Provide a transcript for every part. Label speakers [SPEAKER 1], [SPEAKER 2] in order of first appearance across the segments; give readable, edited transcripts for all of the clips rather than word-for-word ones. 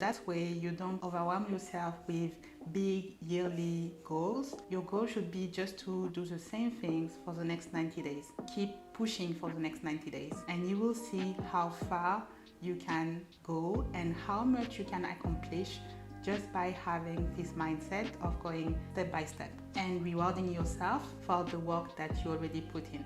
[SPEAKER 1] That way you don't overwhelm yourself with big yearly goals. Your goal should be just to do the same things for the next 90 days. Keep pushing for the next 90 days and you will see how far you can go and how much you can accomplish just by having this mindset of going step by step and rewarding yourself for the work that you already put in.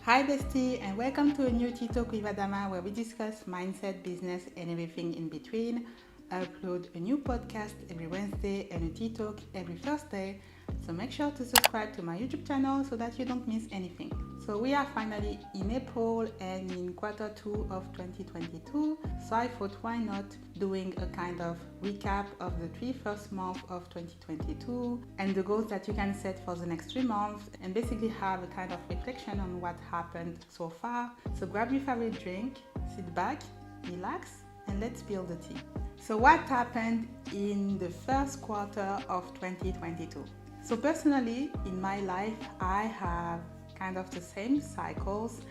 [SPEAKER 1] Hi bestie, and welcome to a new Tea Talk with Adama, where we discuss mindset, business and everything in between. I upload a new podcast every Wednesday and a Tea Talk every Thursday, so make sure to subscribe to my YouTube channel so that you don't miss anything. So we are finally in April and in quarter 2 of 2022, so I thought why not doing a kind of recap of the 3 first months of 2022 and the goals that you can set for the next 3 months and basically have a kind of reflection on what happened so far. So grab your favorite drink, sit back, relax, and let's spill the tea. So what happened in the first quarter of 2022? So personally, in my life, I have kind of the same cycles,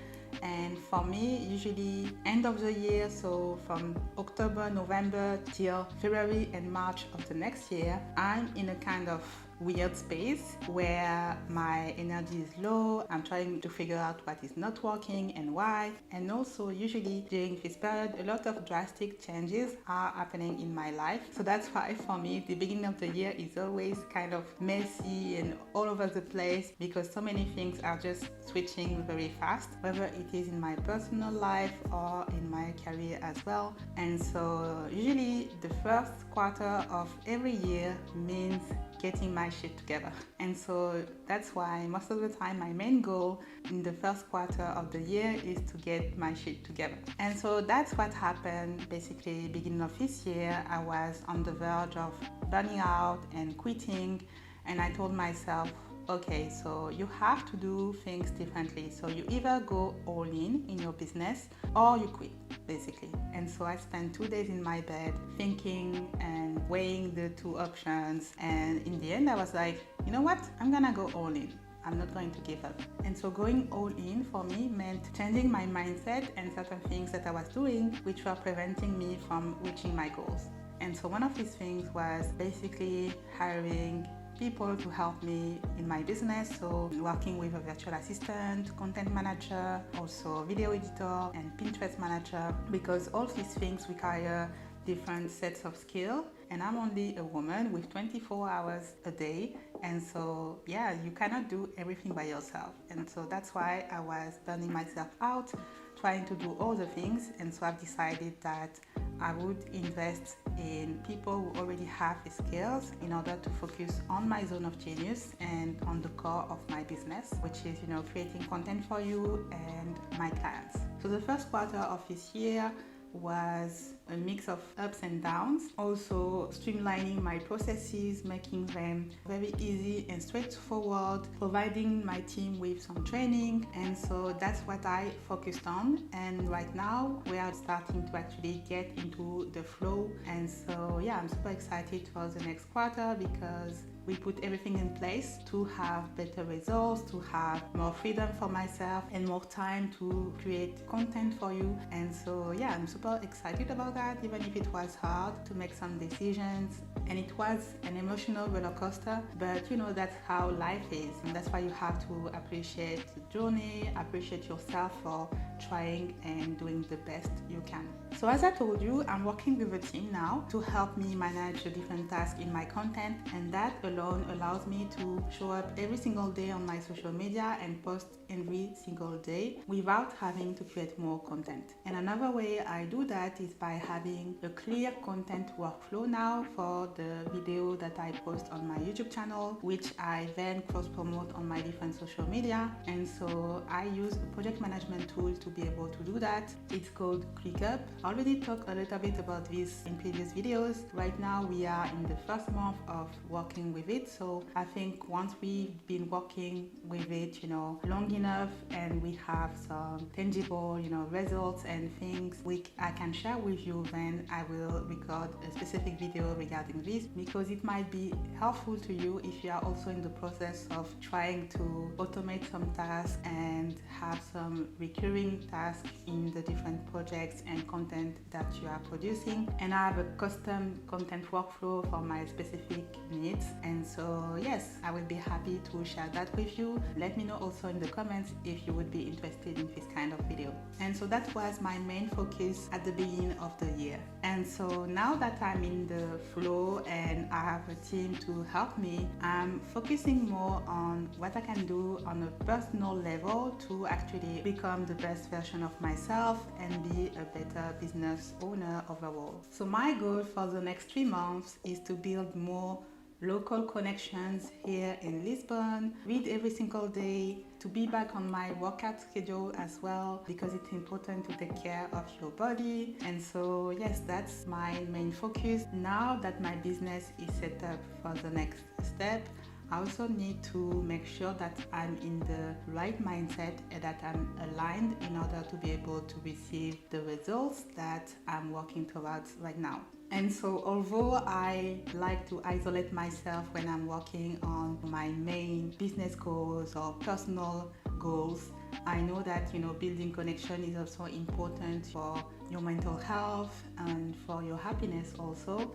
[SPEAKER 1] and for me, usually end of the year, so from October, November till February and March of the next year, I'm in a kind of weird space where my energy is low. I'm trying to figure out what is not working and why. And also usually during this period, a lot of drastic changes are happening in my life. So that's why for me, the beginning of the year is always kind of messy and all over the place because so many things are just switching very fast, whether it is in my personal life or in my career as well. And so usually the first quarter of every year means getting my shit together. And so that's why most of the time my main goal in the first quarter of the year is to get my shit together. And so that's what happened basically beginning of this year. I was on the verge of burning out and quitting, and I told myself, okay, so you have to do things differently. So you either go all in your business or you quit, basically. And so I spent 2 days in my bed thinking and weighing the two options. And in the end, I was like, you know what? I'm gonna go all in. I'm not going to give up. And so going all in for me meant changing my mindset and certain things that I was doing which were preventing me from reaching my goals. And so one of these things was basically hiring people to help me in my business, so working with a virtual assistant, content manager, also video editor and Pinterest manager, because all these things require different sets of skill, and I'm only a woman with 24 hours a day, and so yeah, you cannot do everything by yourself. And so that's why I was burning myself out trying to do all the things. And so I've decided that I would invest in people who already have the skills in order to focus on my zone of genius and on the core of my business, which is, creating content for you and my clients. So the first quarter of this year was a mix of ups and downs, also streamlining my processes, making them very easy and straightforward, providing my team with some training. And so that's what I focused on, and right now we are starting to actually get into the flow. And so yeah, I'm super excited for the next quarter because we put everything in place to have better results, to have more freedom for myself and more time to create content for you. And so yeah, I'm super excited about that, even if it was hard to make some decisions and it was an emotional roller coaster. But that's how life is, and that's why you have to appreciate the journey, appreciate yourself for trying and doing the best you can. So as I told you, I'm working with a team now to help me manage the different tasks in my content, and that alone allows me to show up every single day on my social media and post every single day without having to create more content. And another way I do that is by having a clear content workflow now for the video that I post on my YouTube channel, which I then cross promote on my different social media. And so I use a project management tool to be able to do that. It's called ClickUp. I already talked a little bit about this in previous videos. Right now we are in the first month of working with with it. So I think once we've been working with it, long enough, and we have some tangible, results and things I can share with you, then I will record a specific video regarding this, because it might be helpful to you if you are also in the process of trying to automate some tasks and have some recurring tasks in the different projects and content that you are producing. And I have a custom content workflow for my specific needs, and so yes, I will be happy to share that with you. Let me know also in the comments if you would be interested in this kind of video. And so that was my main focus at the beginning of the year. And so now that I'm in the flow and I have a team to help me, I'm focusing more on what I can do on a personal level to actually become the best version of myself and be a better business owner overall. So my goal for the next 3 months is to build more local connections here in Lisbon, read every single day, to be back on my workout schedule as well, because it's important to take care of your body. And so yes, that's my main focus. Now that my business is set up for the next step, I also need to make sure that I'm in the right mindset and that I'm aligned in order to be able to receive the results that I'm working towards right now. And so although I like to isolate myself when I'm working on my main business goals or personal goals, I know that building connection is also important for your mental health and for your happiness also.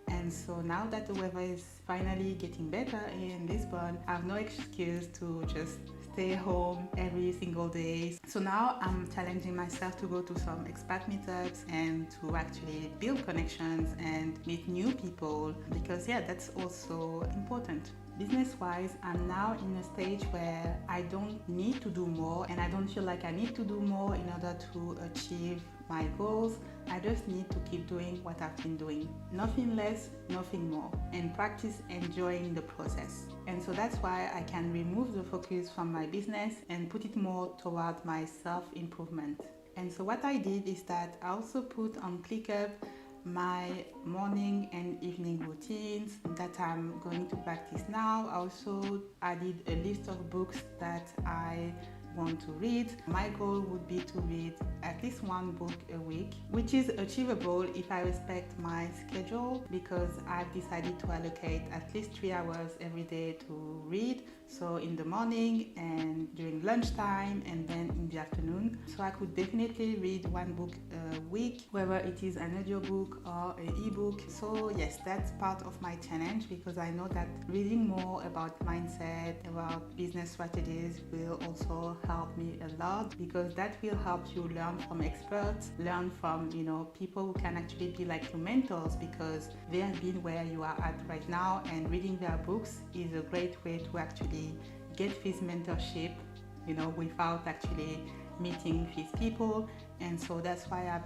[SPEAKER 1] And so now that the weather is finally getting better in Lisbon, I have no excuse to just stay home every single day. So now I'm challenging myself to go to some expat meetups and to actually build connections and meet new people, because that's also important. Business-wise, I'm now in a stage where I don't need to do more, and I don't feel like I need to do more in order to achieve my goals. I just need to keep doing what I've been doing. Nothing less, nothing more, and practice enjoying the process. And so that's why I can remove the focus from my business and put it more toward my self-improvement. And so what I did is that I also put on ClickUp my morning and evening routines that I'm going to practice now. I also added a list of books that I want to read. My goal would be to read at least 1 book a week, which is achievable if I respect my schedule, because I've decided to allocate at least 3 hours every day to read. So in the morning and during lunchtime and then in the afternoon. So I could definitely read 1 book a week, whether it is an audiobook or an ebook. So yes, that's part of my challenge, because I know that reading more about mindset, about business strategies will also help me a lot, because that will help you learn from experts, learn from people who can actually be like your mentors, because they have been where you are at right now, and reading their books is a great way to actually get this mentorship without actually meeting these people. And so that's why I have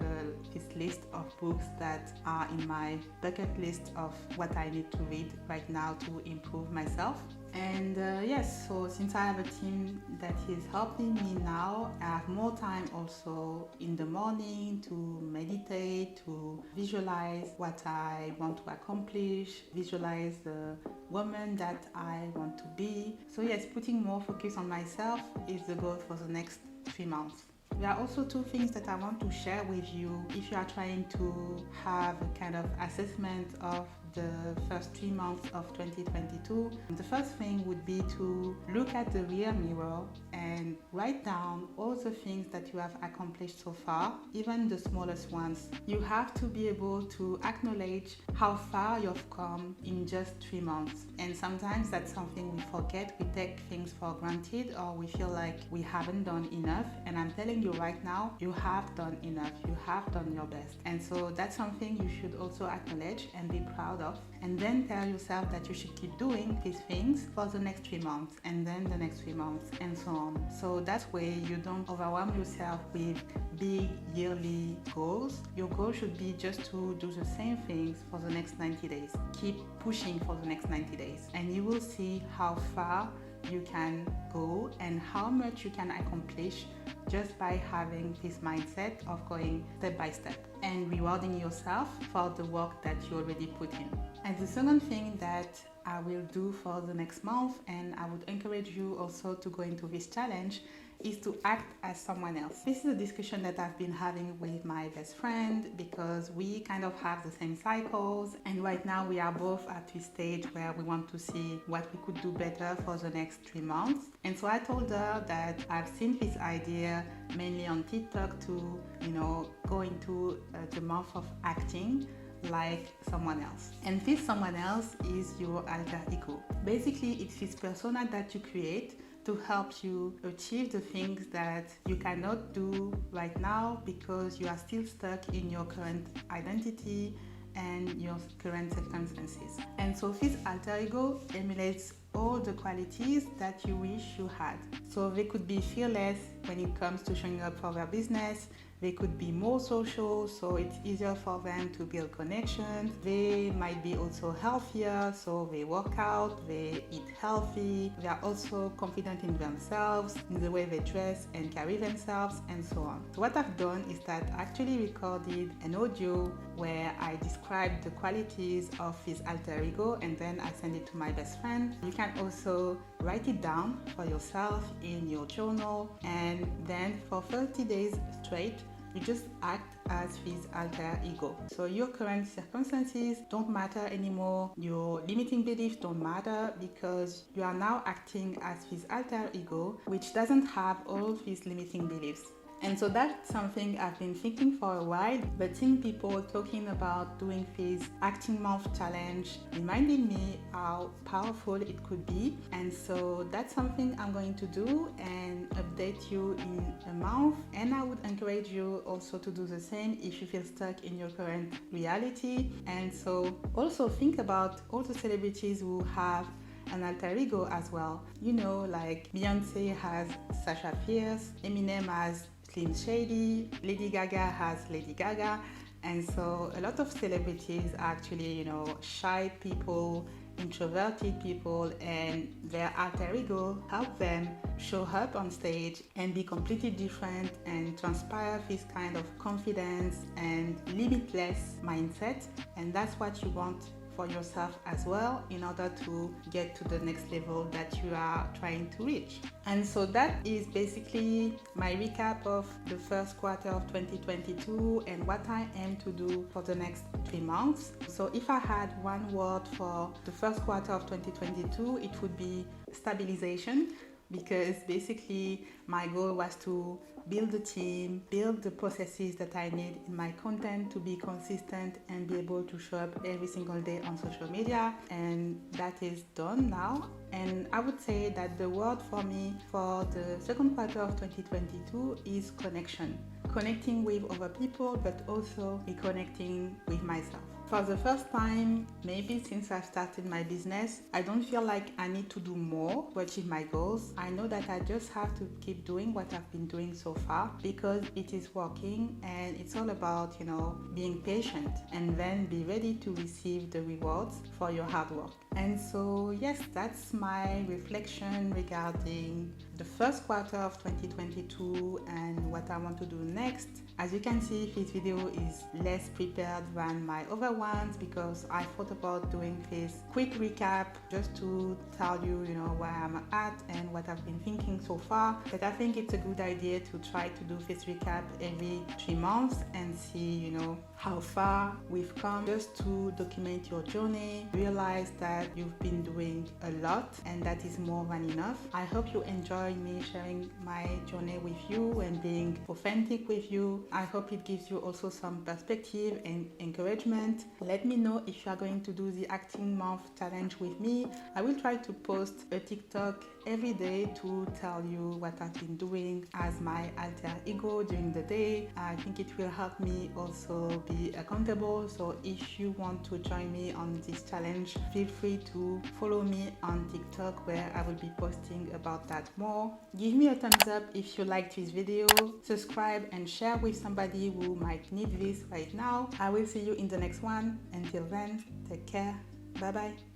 [SPEAKER 1] this list of books that are in my bucket list of what I need to read right now to improve myself. And yes, so since I have a team that is helping me now, I have more time also in the morning to meditate, to visualize what I want to accomplish, visualize the woman that I want to be. So yes, putting more focus on myself is the goal for the next 3 months. There are also 2 things that I want to share with you if you are trying to have a kind of assessment of the first 3 months of 2022. The first thing would be to look at the rear mirror and write down all the things that you have accomplished so far, even the smallest ones. You have to be able to acknowledge how far you've come in just 3 months. And sometimes that's something we forget. We take things for granted, or we feel like we haven't done enough. And I'm telling you right now, you have done enough. You have done your best. And so that's something you should also acknowledge and be proud of. And then tell yourself that you should keep doing these things for the next 3 months, and then the next 3 months, and so on. So that way you don't overwhelm yourself with big yearly goals. Your goal should be just to do the same things for the next 90 days. Keep pushing for the next 90 days, and you will see how far you can go and how much you can accomplish just by having this mindset of going step by step and rewarding yourself for the work that you already put in. And the second thing that I will do for the next month, and I would encourage you also to go into this challenge, is to act as someone else. This is a discussion that I've been having with my best friend because we kind of have the same cycles, and right now we are both at this stage where we want to see what we could do better for the next 3 months. And so I told her that I've seen this idea mainly on TikTok to, go into the month of acting like someone else. And this someone else is your alter ego. Basically, it's this persona that you create to help you achieve the things that you cannot do right now because you are still stuck in your current identity and your current circumstances. And so this alter ego emulates all the qualities that you wish you had. So they could be fearless when it comes to showing up for their business. They could be more social, so it's easier for them to build connections. They might be also healthier, so they work out, they eat healthy. They are also confident in themselves, in the way they dress and carry themselves, and so on. So what I've done is that I actually recorded an audio where I described the qualities of this alter ego, and then I send it to my best friend. You can also write it down for yourself in your journal, and then for 30 days straight, you just act as his alter ego. So your current circumstances don't matter anymore. Your limiting beliefs don't matter because you are now acting as his alter ego, which doesn't have all these limiting beliefs. And so that's something I've been thinking for a while, but seeing people talking about doing this acting month challenge reminded me how powerful it could be. And so that's something I'm going to do and update you in a month. And I would encourage you also to do the same if you feel stuck in your current reality. And so also think about all the celebrities who have an alter ego as well. Like Beyonce has Sasha Fierce, Eminem has Slim Shady, Lady Gaga has Lady Gaga, and so a lot of celebrities are actually, shy people, introverted people, and their alter ego help them show up on stage and be completely different and transpire this kind of confidence and limitless mindset. And that's what you want for yourself as well in order to get to the next level that you are trying to reach. And so that is basically my recap of the first quarter of 2022 and what I aim to do for the next 3 months. So if I had one word for the first quarter of 2022, it would be stabilization, because basically my goal was to build the team, build the processes that I need in my content to be consistent and be able to show up every single day on social media, and that is done now. And I would say that the word for me for the second quarter of 2022 is connection. Connecting with other people, but also reconnecting with myself. For the first time, maybe since I've started my business, I don't feel like I need to do more to achieve my goals. I know that I just have to keep doing what I've been doing so far because it is working, and it's all about, being patient and then be ready to receive the rewards for your hard work. And so, yes, that's my reflection regarding the first quarter of 2022 and what I want to do next. As you can see, this video is less prepared than my other ones because I thought about doing this quick recap just to tell you, where I'm at and what I've been thinking so far. But I think it's a good idea to try to do this recap every 3 months and see, how far we've come, just to document your journey, realize that you've been doing a lot and that is more than enough. I hope you enjoy me sharing my journey with you and being authentic with you. I hope it gives you also some perspective and encouragement. Let me know if you are going to do the acting month challenge with me. I will try to post a TikTok every day to tell you what I've been doing as my alter ego during the day. I think it will help me also be accountable. So if you want to join me on this challenge, feel free to follow me on TikTok where I will be posting about that more. Give me a thumbs up if you liked this video. Subscribe and share with somebody who might need this right now. I will see you in the next one. Until then, take care. Bye bye.